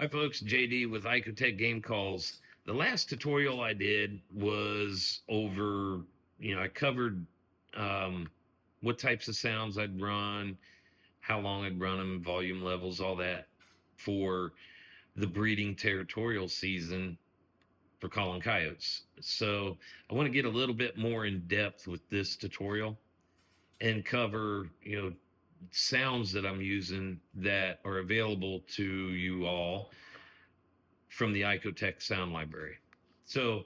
Hi folks, JD with ICOtec Game Calls. The last tutorial I did was over, I covered what types of sounds I'd run, how long I'd run them, volume levels, all that for the breeding territorial season for calling coyotes. So I want to get a little bit more in depth with this tutorial and cover, sounds that I'm using that are available to you all from the ICOtec sound library. So,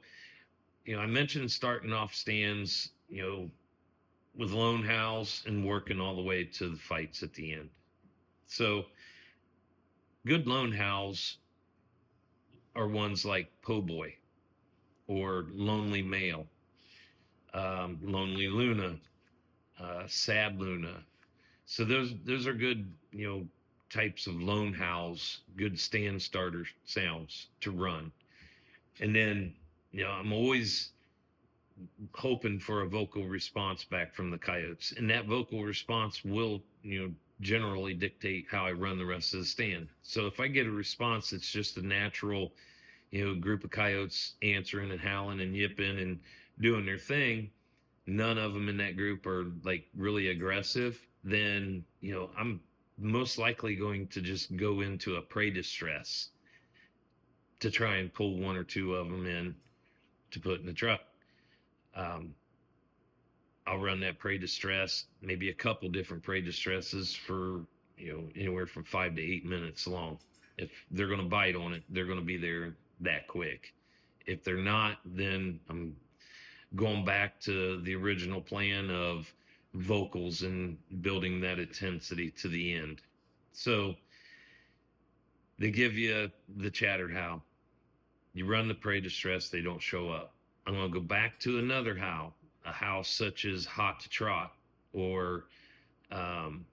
I mentioned starting off stands, with lone howls and working all the way to the fights at the end. So, good lone howls are ones like Po Boy or Lonely Male, Lonely Luna, Sad Luna. So those are good, types of lone howls, good stand starter sounds to run. And then, I'm always hoping for a vocal response back from the coyotes, and that vocal response will, generally dictate how I run the rest of the stand. So if I get a response that's just a natural, group of coyotes answering and howling and yipping and doing their thing, none of them in that group are like really aggressive, then, I'm most likely going to just go into a prey distress to try and pull one or two of them in to put in the truck. Um, I'll run that prey distress, maybe a couple different prey distresses for, anywhere from 5 to 8 minutes long. If they're going to bite on it, they're going to be there that quick. If they're not, then I'm going back to the original plan of vocals and building that intensity to the end. So they give you the chatter howl. You run the prey distress, they don't show up. I'm going to go back to another howl, a howl such as hot to trot or um,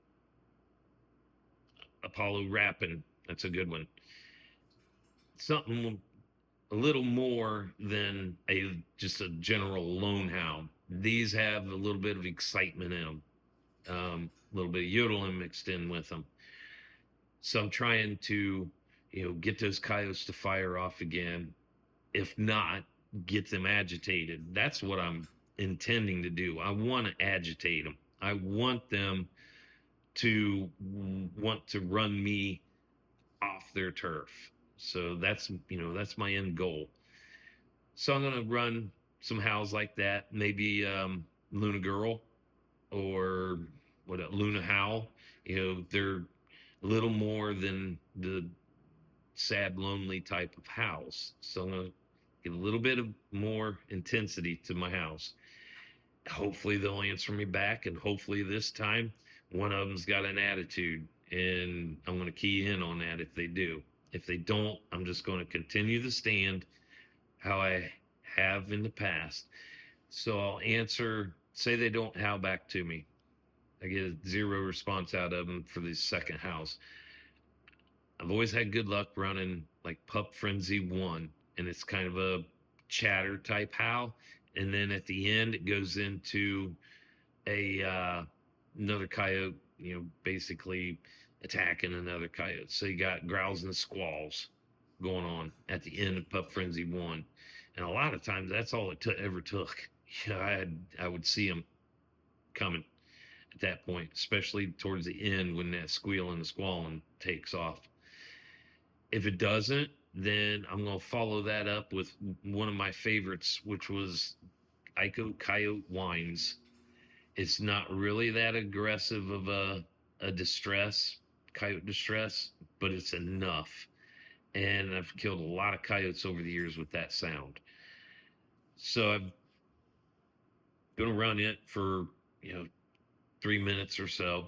Apollo rapping. That's a good one. Something a little more than just a general lone howl. These have a little bit of excitement in them, a little bit of yodeling mixed in with them. So I'm trying to, get those coyotes to fire off again. If not, get them agitated. That's what I'm intending to do. I want to agitate them. I want them to want to run me off their turf. So that's my end goal. So I'm going to run some howls like that, maybe Luna Girl or what a Luna Howl. They're a little more than the sad, lonely type of howls. So I'm going to get a little bit of more intensity to my howls. Hopefully they'll answer me back, and hopefully this time one of them's got an attitude, and I'm going to key in on that if they do. If they don't, I'm just going to continue the stand how I have in the past. So I'll answer, say they don't howl back to me. I get a zero response out of them for the second house. I've always had good luck running like Pup Frenzy 1, and it's kind of a chatter type howl. And then at the end, it goes into a another coyote, basically attacking another coyote. So you got growls and squalls going on at the end of Pup Frenzy 1. And a lot of times that's all it ever took. I would see them coming at that point, especially towards the end when that squeal and the squalling takes off. If it doesn't, then I'm going to follow that up with one of my favorites, which was Ico Coyote Whines. It's not really that aggressive of a distress, coyote distress, but it's enough. And I've killed a lot of coyotes over the years with that sound. So I'm going to run it for, 3 minutes or so.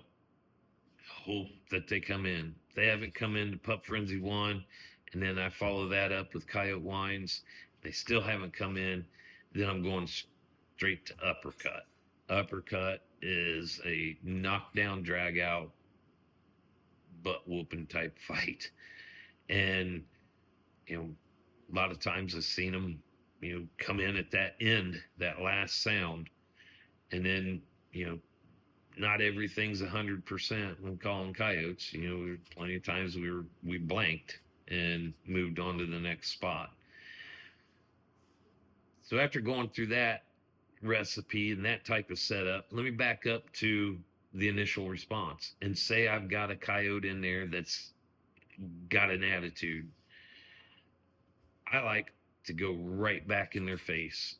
Hope that they come in. If they haven't come into Pup Frenzy 1, and then I follow that up with Coyote Whines, they still haven't come in, then I'm going straight to Uppercut. Uppercut is a knockdown, drag out, butt whooping type fight. And, a lot of times I've seen them, come in at that end, that last sound. And then, not everything's 100% when calling coyotes. Plenty of times we blanked, and moved on to the next spot. So after going through that recipe and that type of setup, let me back up to the initial response and say I've got a coyote in there that's got an attitude. I like to go right back in their face.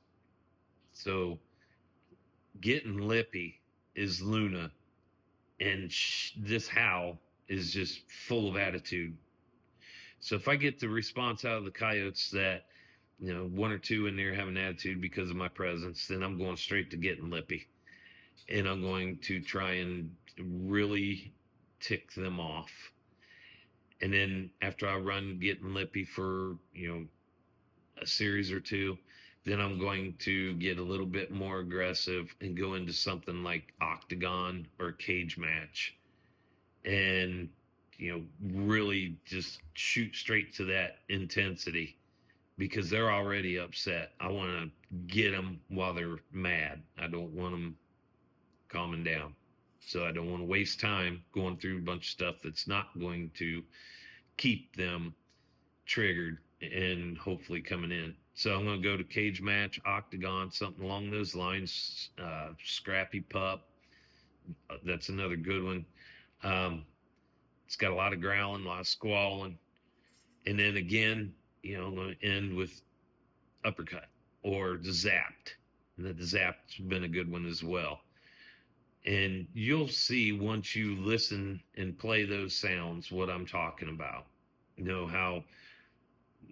So getting lippy is Luna, and this howl is just full of attitude. So if I get the response out of the coyotes that, one or two in there have an attitude because of my presence, then I'm going straight to getting lippy, and I'm going to try and really tick them off. And then after I run getting lippy for, a series or two, then I'm going to get a little bit more aggressive and go into something like octagon or cage match, and really just shoot straight to that intensity, because they're already upset. I want to get them while they're mad. I don't want them calming down. So I don't want to waste time going through a bunch of stuff that's not going to keep them triggered and hopefully coming in. So I'm going to go to cage match, octagon, something along those lines. Scrappy pup, that's another good one. It's got a lot of growling, a lot of squalling. And then again, I'm going to end with uppercut or the zapped. And the zapped's been a good one as well. And you'll see once you listen and play those sounds what I'm talking about. How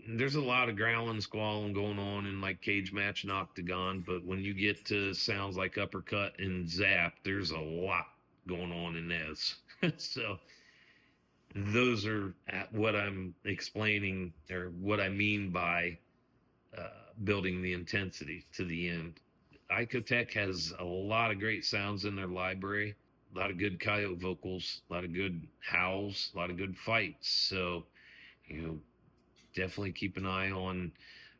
there's a lot of growling, squalling going on in like cage match and octagon, but when you get to sounds like uppercut and zap, there's a lot going on in this. So those are what I'm explaining, or what I mean by building the intensity to the end. ICOtec has a lot of great sounds in their library, a lot of good coyote vocals, a lot of good howls, a lot of good fights. So, definitely keep an eye on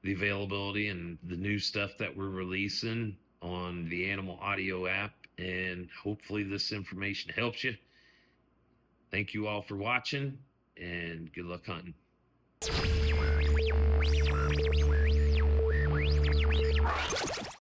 the availability and the new stuff that we're releasing on the Animal Audio app. And hopefully this information helps you. Thank you all for watching, and good luck hunting.